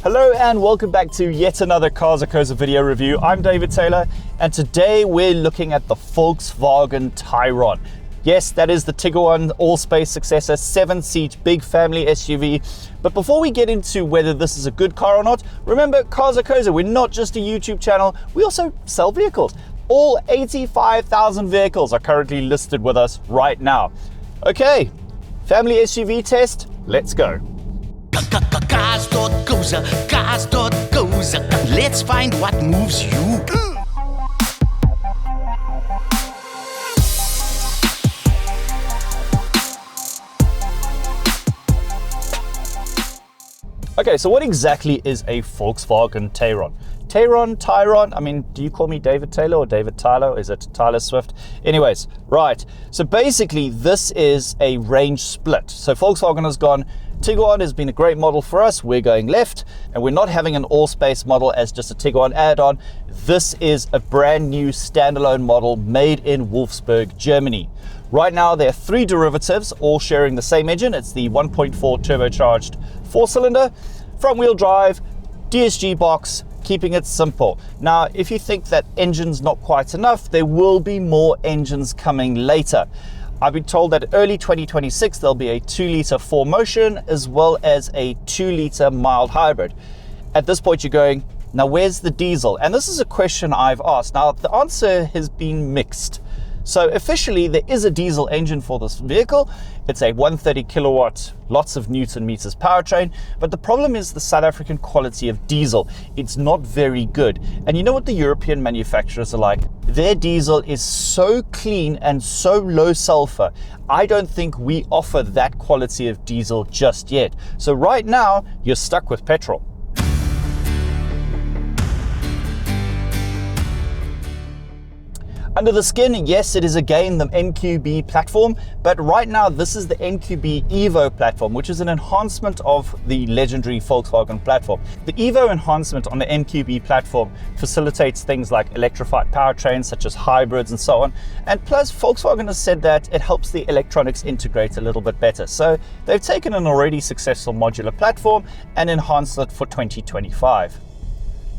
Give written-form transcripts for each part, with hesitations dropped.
Hello and welcome back to yet another Cars.co.za video review. I'm David Taylor and today we're looking at the Volkswagen Tayron. Yes, that is the Tiguan Allspace successor, 7-seat big family SUV. But before we get into whether this is a good car or not, remember Cars.co.za, we're not just a YouTube channel, we also sell vehicles. All 85,000 vehicles are currently listed with us right now. Okay, family SUV test, let's go. Cars.co.za, Cars.co.za. Let's find what moves you. Okay, so what exactly is a Volkswagen Tayron? Tayron, I mean, do you call me David Taylor or David Tyler? Is it Tyler Swift? Anyways, right. So basically, this is a range split. So Volkswagen has gone, Tiguan has been a great model for us. We're going left, and we're not having an Allspace model as just a Tiguan add-on. This is a brand new standalone model made in Wolfsburg, Germany. Right now, there are 3 derivatives, all sharing the same engine. It's the 1.4 turbocharged 4-cylinder, front-wheel drive, DSG box, keeping it simple. Now, if you think that engine's not quite enough, there will be more engines coming later. I've been told that early 2026, there'll be a 2-litre 4Motion as well as a 2-litre mild hybrid. At this point, you're going, now where's the diesel? And this is a question I've asked. Now, the answer has been mixed. So officially, there is a diesel engine for this vehicle. It's a 130 kilowatt, lots of Newton meters powertrain. But the problem is the South African quality of diesel. It's not very good. And you know what the European manufacturers are like? Their diesel is so clean and so low sulfur. I don't think we offer that quality of diesel just yet. So right now, you're stuck with petrol. Under the skin, yes, it is again the MQB platform, but right now this is the MQB Evo platform, which is an enhancement of the legendary Volkswagen platform. The Evo enhancement on the MQB platform facilitates things like electrified powertrains such as hybrids and so on. And plus, Volkswagen has said that it helps the electronics integrate a little bit better. So they've taken an already successful modular platform and enhanced it for 2025.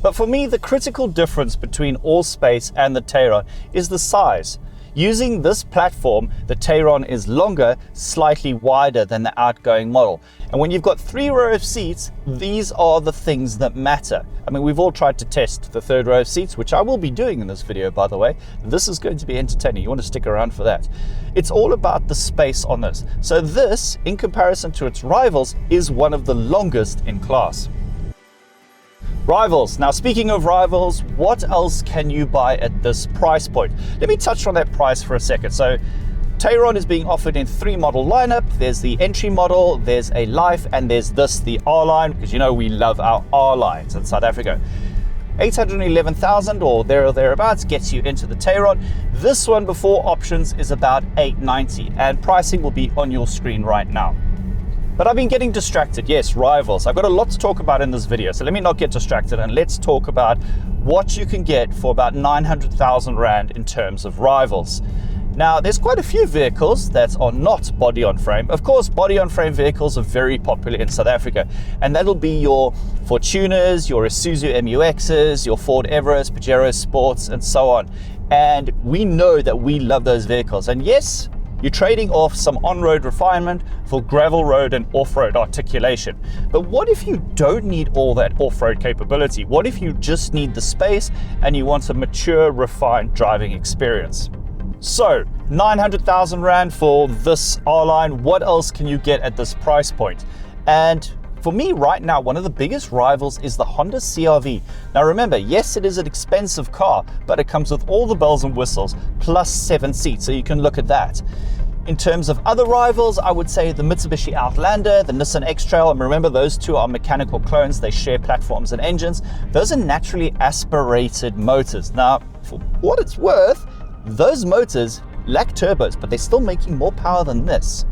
But for me, the critical difference between Allspace and the Tayron is the size. Using this platform, the Tayron is longer, slightly wider than the outgoing model. And when you've got 3 rows of seats, these are the things that matter. I mean, we've all tried to test the 3rd row of seats, which I will be doing in this video, by the way. This is going to be entertaining. You want to stick around for that. It's all about the space on this. So this, in comparison to its rivals, is one of the longest in class. Rivals. Now, speaking of rivals, what else can you buy at this price point? Let me touch on that price for a second. So, Tayron is being offered in 3 model lineup. There's the entry model, there's a Life, and there's this, the R line, because you know we love our R lines in South Africa. 811,000 or there or thereabouts gets you into the Tayron. This one before options is about 890, and pricing will be on your screen right now. But I've been getting distracted. Yes, rivals. I've got a lot to talk about in this video, so let me not get distracted and let's talk about what you can get for about 900,000 Rand in terms of rivals. Now, there's quite a few vehicles that are not body-on-frame. Of course, body-on-frame vehicles are very popular in South Africa, and that'll be your Fortuners, your Isuzu MUXs, your Ford Everest, Pajero Sports, and so on. And we know that we love those vehicles. And yes, you're trading off some on-road refinement for gravel road and off-road articulation. But what if you don't need all that off-road capability? What if you just need the space and you want a mature, refined driving experience? So, 900,000 Rand for this R-Line. What else can you get at this price point? And for me right now, one of the biggest rivals is the Honda CR-V. Now remember, yes, it is an expensive car, but it comes with all the bells and whistles, plus 7 seats, so you can look at that. In terms of other rivals, I would say the Mitsubishi Outlander, the Nissan X-Trail, and remember those two are mechanical clones, they share platforms and engines. Those are naturally aspirated motors. Now, for what it's worth, those motors lack turbos, but they're still making more power than this.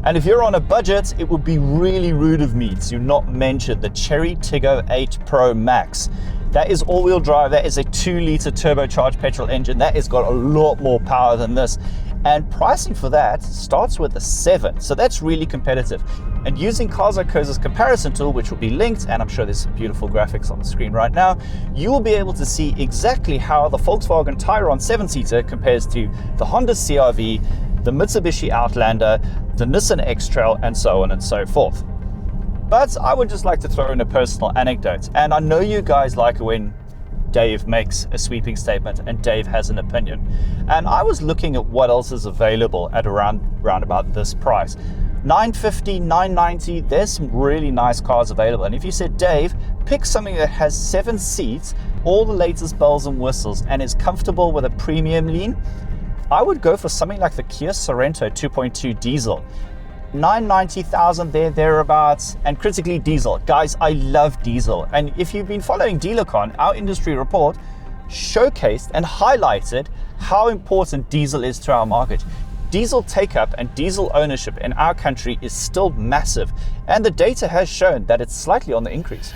And if you're on a budget, it would be really rude of me to not mention the Chery Tiggo 8 Pro Max. That is all-wheel drive. That is a 2-litre turbocharged petrol engine. That has got a lot more power than this. And pricing for that starts with a 7. So that's really competitive. And using Cars.co.za's comparison tool, which will be linked, and I'm sure there's some beautiful graphics on the screen right now, you will be able to see exactly how the Volkswagen Tayron 7-seater compares to the Honda CR-V, the Mitsubishi Outlander, the Nissan X-Trail, and so on and so forth. But I would just like to throw in a personal anecdote. And I know you guys like it when Dave makes a sweeping statement and Dave has an opinion. And I was looking at what else is available at around about this price. $950, $990, there's some really nice cars available. And if you said, Dave, pick something that has 7 seats, all the latest bells and whistles, and is comfortable with a premium lean, I would go for something like the Kia Sorento 2.2 diesel. 990,000 thereabouts, and critically diesel. Guys, I love diesel. And if you've been following DealerCon, our industry report showcased and highlighted how important diesel is to our market. Diesel take-up and diesel ownership in our country is still massive, and the data has shown that it's slightly on the increase.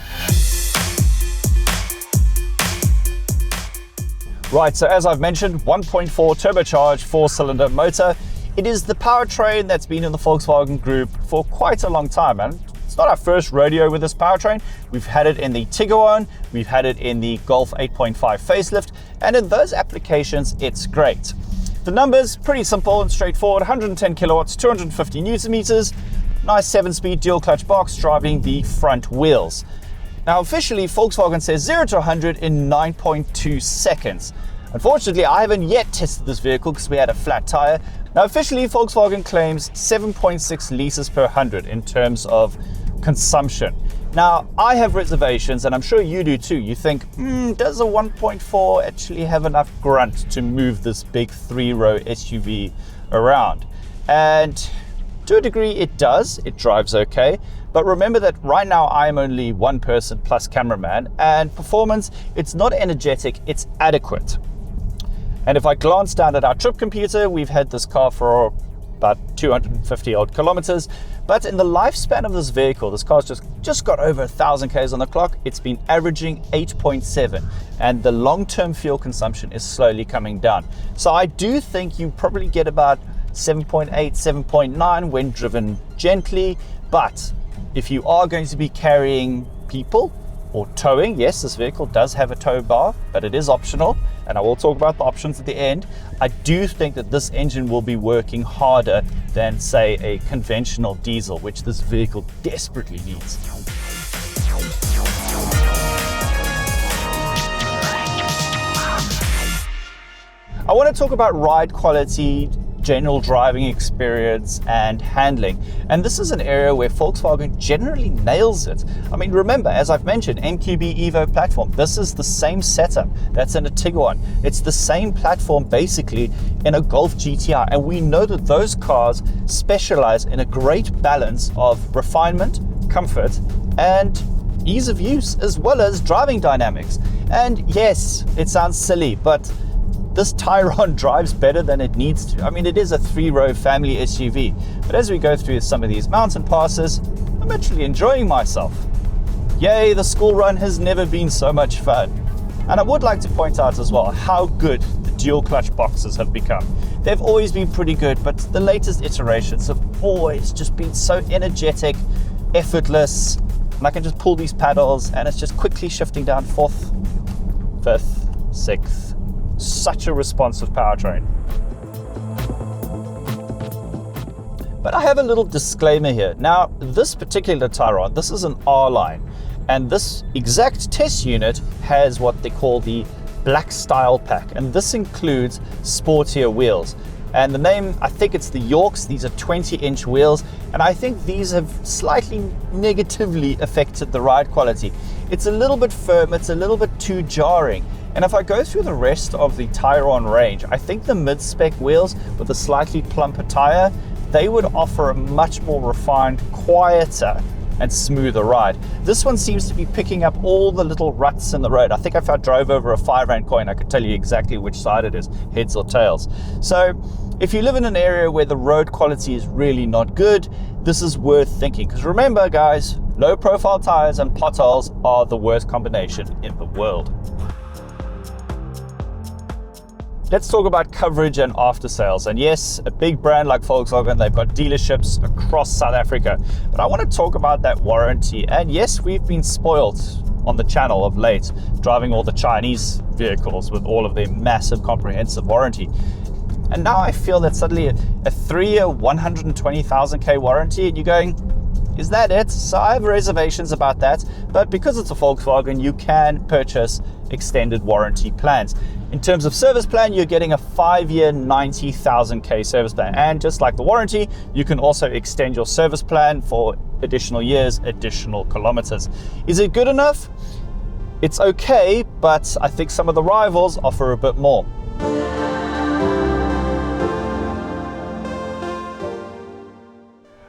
Right, so as I've mentioned, 1.4 turbocharged 4-cylinder motor. It is the powertrain that's been in the Volkswagen Group for quite a long time, and it's not our first rodeo with this powertrain. We've had it in the Tiguan, we've had it in the Golf 8.5 facelift, and in those applications, it's great. The numbers, pretty simple and straightforward: 110 kilowatts, 250 newton meters, nice 7-speed dual clutch box driving the front wheels. Now, officially, Volkswagen says 0 to 100 in 9.2 seconds. Unfortunately, I haven't yet tested this vehicle because we had a flat tire. Now, officially, Volkswagen claims 7.6 liters per 100 in terms of consumption. Now, I have reservations, and I'm sure you do too. You think, does a 1.4 actually have enough grunt to move this big 3-row SUV around? And to a degree, it does. It drives okay. But remember that right now I'm only one person plus cameraman, and performance, it's not energetic, it's adequate. And if I glance down at our trip computer, we've had this car for about 250 odd kilometers. But in the lifespan of this vehicle, this car's just got over 1,000 Ks on the clock. It's been averaging 8.7, and the long-term fuel consumption is slowly coming down. So I do think you probably get about 7.8, 7.9 when driven gently. But if you are going to be carrying people or towing, yes, this vehicle does have a tow bar, but it is optional, and I will talk about the options at the end. I do think that this engine will be working harder than, say, a conventional diesel, which this vehicle desperately needs. I want to talk about ride quality, general driving experience, and handling. And this is an area where Volkswagen generally nails it. I mean, remember, as I've mentioned, MQB Evo platform, this is the same setup that's in a Tiguan. It's the same platform basically in a Golf GTI. And we know that those cars specialize in a great balance of refinement, comfort, and ease of use, as well as driving dynamics. And yes, it sounds silly, but this Tayron drives better than it needs to. I mean, it is a 3-row family SUV, but as we go through some of these mountain passes, I'm actually enjoying myself. Yay, the school run has never been so much fun. And I would like to point out as well how good the dual clutch boxes have become. They've always been pretty good, but the latest iterations have always just been so energetic, effortless, and I can just pull these paddles and it's just quickly shifting down 4th, 5th, 6th. Such a responsive powertrain. But I have a little disclaimer here. Now, this particular Tayron, this is an R-Line, and this exact test unit has what they call the Black Style Pack, and this includes sportier wheels. And the name, I think it's the Yorks. These are 20-inch wheels, and I think these have slightly negatively affected the ride quality. It's a little bit firm, it's a little bit too jarring. And if I go through the rest of the Tayron range, I think the mid-spec wheels with a slightly plumper tire, they would offer a much more refined, quieter, and smoother ride. This one seems to be picking up all the little ruts in the road. I think if I drove over a 5 Rand coin, I could tell you exactly which side it is, heads or tails. So if you live in an area where the road quality is really not good, this is worth thinking. Because remember, guys, low profile tires and potholes are the worst combination in the world. Let's talk about coverage and after sales. And yes, a big brand like Volkswagen, they've got dealerships across South Africa. But I want to talk about that warranty. And yes, we've been spoiled on the channel of late, driving all the Chinese vehicles with all of their massive comprehensive warranty. And now I feel that suddenly a 3-year, 120,000K warranty, and you're going, is that it? So I have reservations about that, but because it's a Volkswagen, you can purchase extended warranty plans. In terms of service plan, you're getting a 5-year, 90,000K service plan. And just like the warranty, you can also extend your service plan for additional years, additional kilometers. Is it good enough? It's okay, but I think some of the rivals offer a bit more.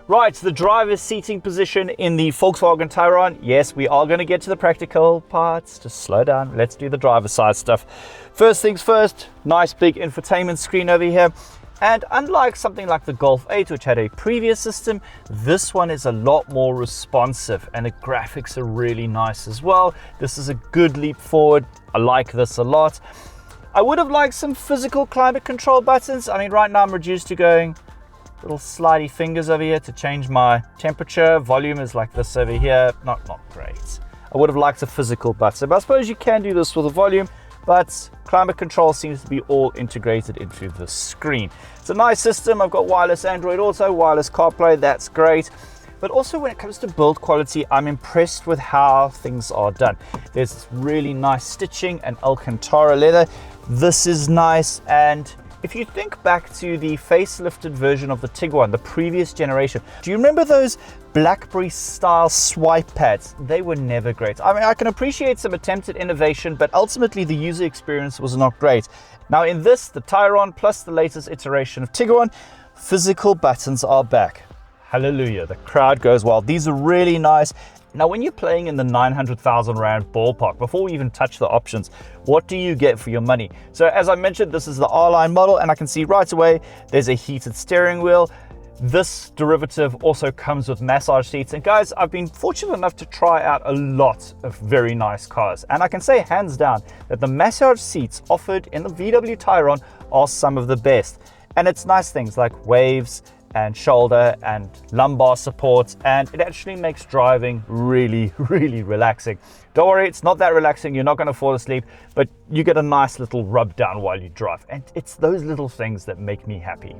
Right, the driver's seating position in the Volkswagen Tayron. Yes, we are going to get to the practical parts. Just slow down. Let's do the driver's side stuff. First things first, nice big infotainment screen over here. And unlike something like the Golf 8, which had a previous system, this one is a lot more responsive and the graphics are really nice as well. This is a good leap forward. I like this a lot. I would have liked some physical climate control buttons. I mean, right now I'm reduced to going little slidey fingers over here to change my temperature. Volume is like this over here. Not great. I would have liked a physical button, but I suppose you can do this with a volume, but climate control seems to be all integrated into the screen. It's a nice system. I've got wireless Android Auto, wireless CarPlay. That's great. But also when it comes to build quality, I'm impressed with how things are done. There's this really nice stitching and Alcantara leather. This is nice. And if you think back to the facelifted version of the Tiguan, the previous generation, do you remember those BlackBerry style swipe pads? They were never great. I mean, I can appreciate some attempt at innovation, but ultimately the user experience was not great. Now in this, the Tayron plus the latest iteration of Tiguan, physical buttons are back. Hallelujah, the crowd goes wild. These are really nice. Now, when you're playing in the 900,000 Rand ballpark, before we even touch the options, what do you get for your money? So as I mentioned, this is the R-Line model, and I can see right away, there's a heated steering wheel. This derivative also comes with massage seats. And guys, I've been fortunate enough to try out a lot of very nice cars. And I can say hands down that the massage seats offered in the VW Tayron are some of the best. And it's nice things like waves and shoulder and lumbar support, and it actually makes driving really, really relaxing. Don't worry, it's not that relaxing, you're not going to fall asleep, but you get a nice little rub down while you drive, and it's those little things that make me happy.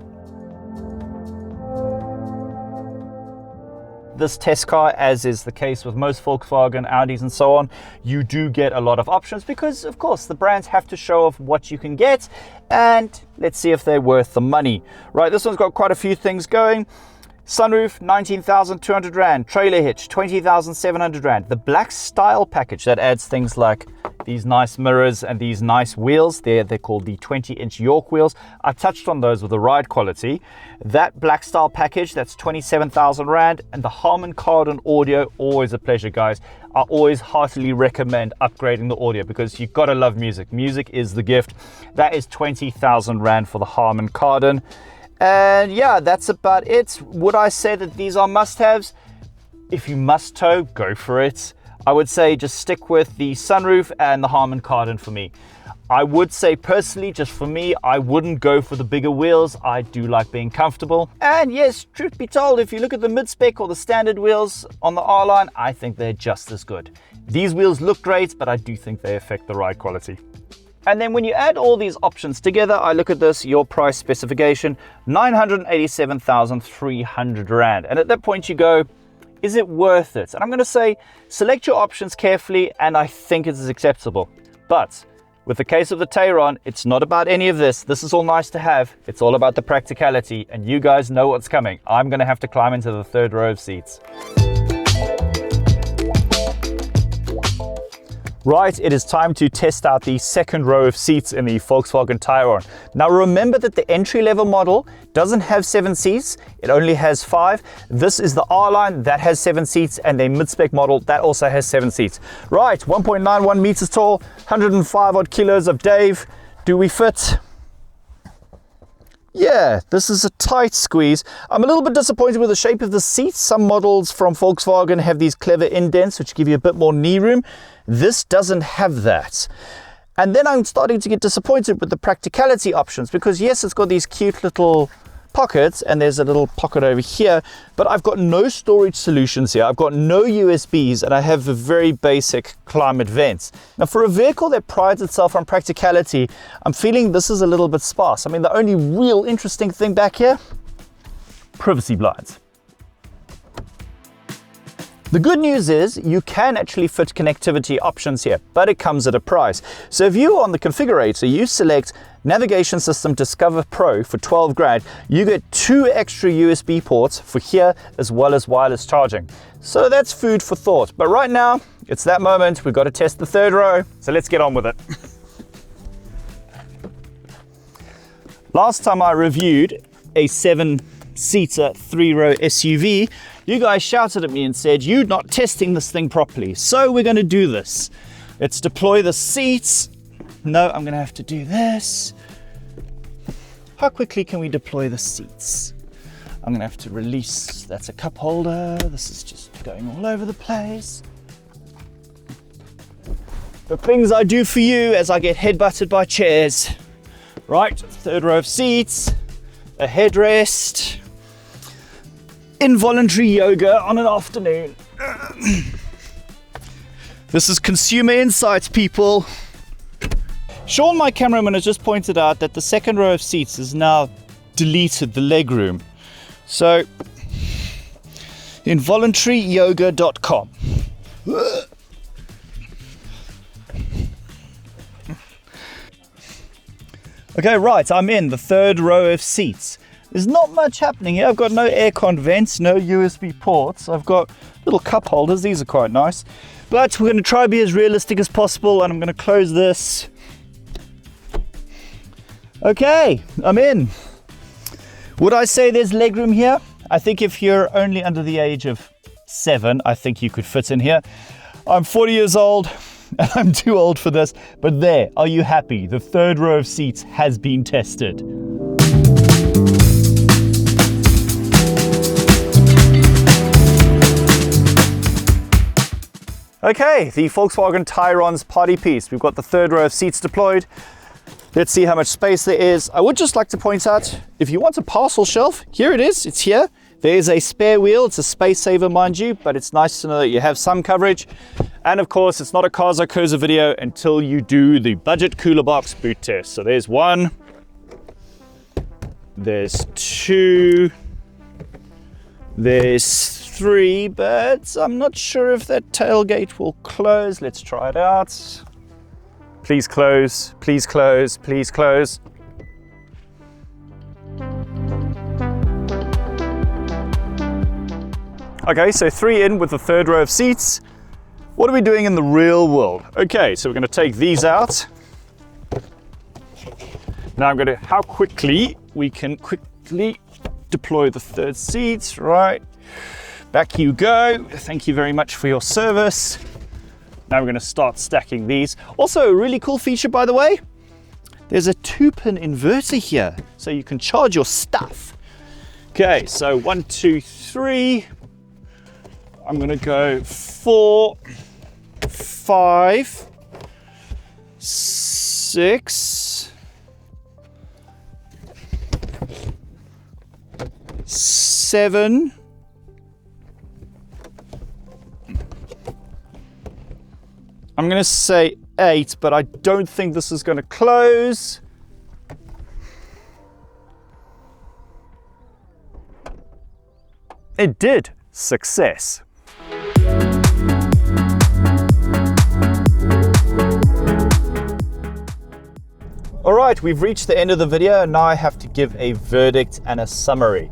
This test car, as is the case with most Volkswagen, Audis and so on, you do get a lot of options because, of course, the brands have to show off what you can get, and let's see if they're worth the money. Right, this one's got quite a few things going. Sunroof, 19,200 Rand. Trailer hitch, 20,700 Rand. The black style package that adds things like these nice mirrors and these nice wheels. They're called the 20-inch York wheels. I touched on those with the ride quality. That black style package, that's 27,000 Rand. And the Harman Kardon audio, always a pleasure, guys. I always heartily recommend upgrading the audio because you've got to love music. Music is the gift. That is 20,000 Rand for the Harman Kardon. And yeah, that's about it. Would I say that these are must-haves? If you must tow, go for it. I would say just stick with the sunroof and the Harman Kardon for me. I would say personally, just for me, I wouldn't go for the bigger wheels. I do like being comfortable. And yes, truth be told, if you look at the mid-spec or the standard wheels on the R-Line, I think they're just as good. These wheels look great, but I do think they affect the ride quality. And then when you add all these options together, I look at this, your price specification, 987,300 Rand. And at that point you go, is it worth it? And I'm going to say, select your options carefully, and I think it is acceptable. But with the case of the Tayron, it's not about any of this. This is all nice to have. It's all about the practicality, and you guys know what's coming. I'm going to have to climb into the third row of seats. Right, it is time to test out the second row of seats in the Volkswagen Tayron. Now remember that the entry-level model doesn't have 7 seats, it only has 5. This is the R-Line, that has 7 seats, and the mid-spec model, that also has 7 seats. Right, 1.91 meters tall, 105 odd kilos of Dave. Do we fit? Yeah, this is a tight squeeze. I'm a little bit disappointed with the shape of the seats. Some models from Volkswagen have these clever indents which give you a bit more knee room. This doesn't have that. And then I'm starting to get disappointed with the practicality options, because yes, it's got these cute little pockets, and there's a little pocket over here, but I've got no storage solutions here. I've got no USBs, and I have a very basic climate vents. Now, for a vehicle that prides itself on practicality, I'm feeling this is a little bit sparse. I mean, the only real interesting thing back here, privacy blinds. The good news is you can actually fit connectivity options here, but it comes at a price. So if you on the configurator, you select Navigation System Discover Pro for 12 grand, you get 2 extra USB ports for here as well as wireless charging. So that's food for thought. But right now, it's that moment. We've got to test the third row. So let's get on with it. Last time I reviewed a 7-seater 3-row SUV, you guys shouted at me and said, you're not testing this thing properly. So we're going to do this. Let's deploy the seats. No, I'm going to have to do this. How quickly can we deploy the seats? I'm going to have to release. That's a cup holder. This is just going all over the place. The things I do for you as I get headbutted by chairs. Right, third row of seats, a headrest, involuntary yoga on an afternoon. This is consumer insights, people. Sean, my cameraman, has just pointed out that the second row of seats has now deleted the legroom. So, involuntaryyoga.com. Okay, right, I'm in the third row of seats. There's not much happening here. I've got no aircon vents, no USB ports. I've got little cup holders. These are quite nice. But we're going to try to be as realistic as possible, and I'm going to close this. Okay, I'm in. Would I say there's legroom here? I think if you're only under the age of 7, I think you could fit in here. I'm 40 years old. I'm too old for this, but there, are you happy? The third row of seats has been tested. Okay, the Volkswagen Tayron's party piece. We've got the third row of seats deployed. Let's see how much space there is. I would just like to point out, if you want a parcel shelf, here it is, it's here. There's a spare wheel, it's a space saver, mind you, but it's nice to know that you have some coverage. And of course, it's not a Cars.co.za video until you do the budget cooler box boot test. So there's 1, there's 2, there's 3, but I'm not sure if that tailgate will close. Let's try it out. Please close, please close, please close. Okay, so 3 in with the third row of seats. What are we doing in the real world? Okay, so we're going to take these out. Now I'm going to, how quickly we can quickly deploy the third seats, right? Back you go. Thank you very much for your service. Now we're going to start stacking these. Also, a really cool feature, by the way, there's a 2-pin inverter here, so you can charge your stuff. Okay, so 1, 2, 3. I'm going to go 4, 5, 6, 7. I'm going to say 8, but I don't think this is going to close. It did. Success. All right, we've reached the end of the video, and now I have to give a verdict and a summary.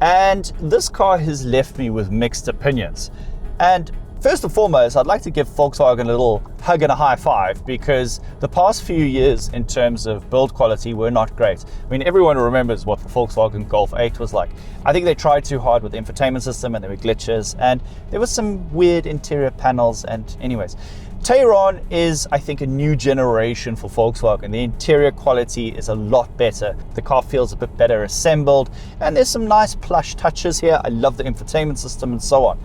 And this car has left me with mixed opinions. And first and foremost, I'd like to give Volkswagen a little hug and a high five, because the past few years in terms of build quality were not great. I mean, everyone remembers what the Volkswagen Golf 8 was like. I think they tried too hard with the infotainment system, and there were glitches, and there was some weird interior panels, and anyways. Tayron is, I think, a new generation for Volkswagen. The interior quality is a lot better. The car feels a bit better assembled, and there's some nice plush touches here. I love the infotainment system and so on.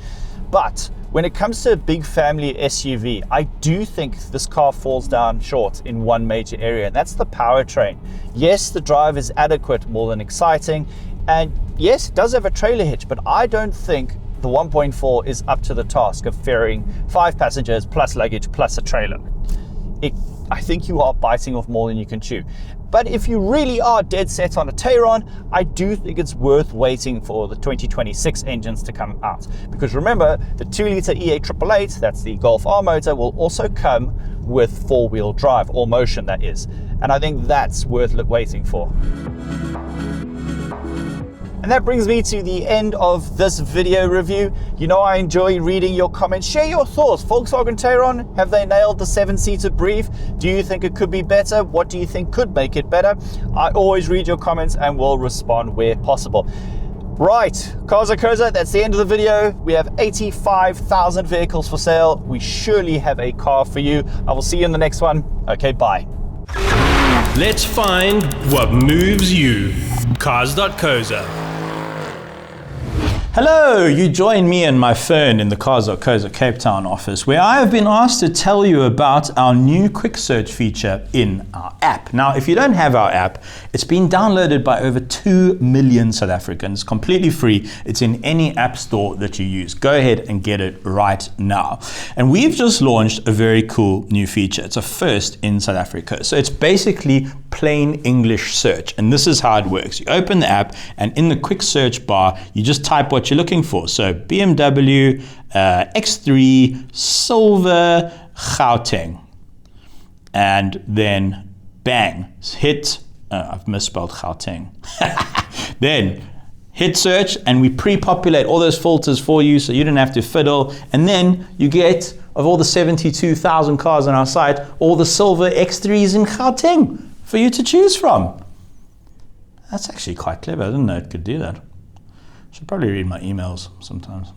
But when it comes to a big family SUV, I do think this car falls down short in one major area, and that's the powertrain. Yes, the drive is adequate, more than exciting, and yes, it does have a trailer hitch, but I don't think the 1.4 is up to the task of ferrying 5 passengers plus luggage plus a trailer. I think you are biting off more than you can chew. But if you really are dead set on a Tayron, I do think it's worth waiting for the 2026 engines to come out. Because remember, the 2-litre E8888, that's the Golf R motor, will also come with 4-wheel drive, or motion that is. And I think that's worth waiting for. And that brings me to the end of this video review. You know I enjoy reading your comments. Share your thoughts. Volkswagen Tayron, have they nailed the 7-seater brief? Do you think it could be better? What do you think could make it better? I always read your comments and will respond where possible. Right, Cars.co.za, that's the end of the video. We have 85,000 vehicles for sale. We surely have a car for you. I will see you in the next one. Okay, bye. Let's find what moves you. Cars.co.za. Hello, you join me and my friend in the Cars.co.za Cape Town office, where I have been asked to tell you about our new quick search feature in our app. Now, if you don't have our app, it's been downloaded by over 2 million South Africans, completely free. It's in any app store that you use. Go ahead and get it right now. And we've just launched a very cool new feature. It's a first in South Africa. So it's basically plain English search. And this is how it works. You open the app, and in the quick search bar, you just type what you're looking for. So BMW X3 Silver Gauteng, and then bang, hit, I've misspelled Gauteng. Then hit search, and we pre-populate all those filters for you so you don't have to fiddle, and then you get, of all the 72,000 cars on our site, all the silver X3s in Gauteng for you to choose from. That's actually quite clever. I didn't know it could do that. Should probably read my emails sometimes.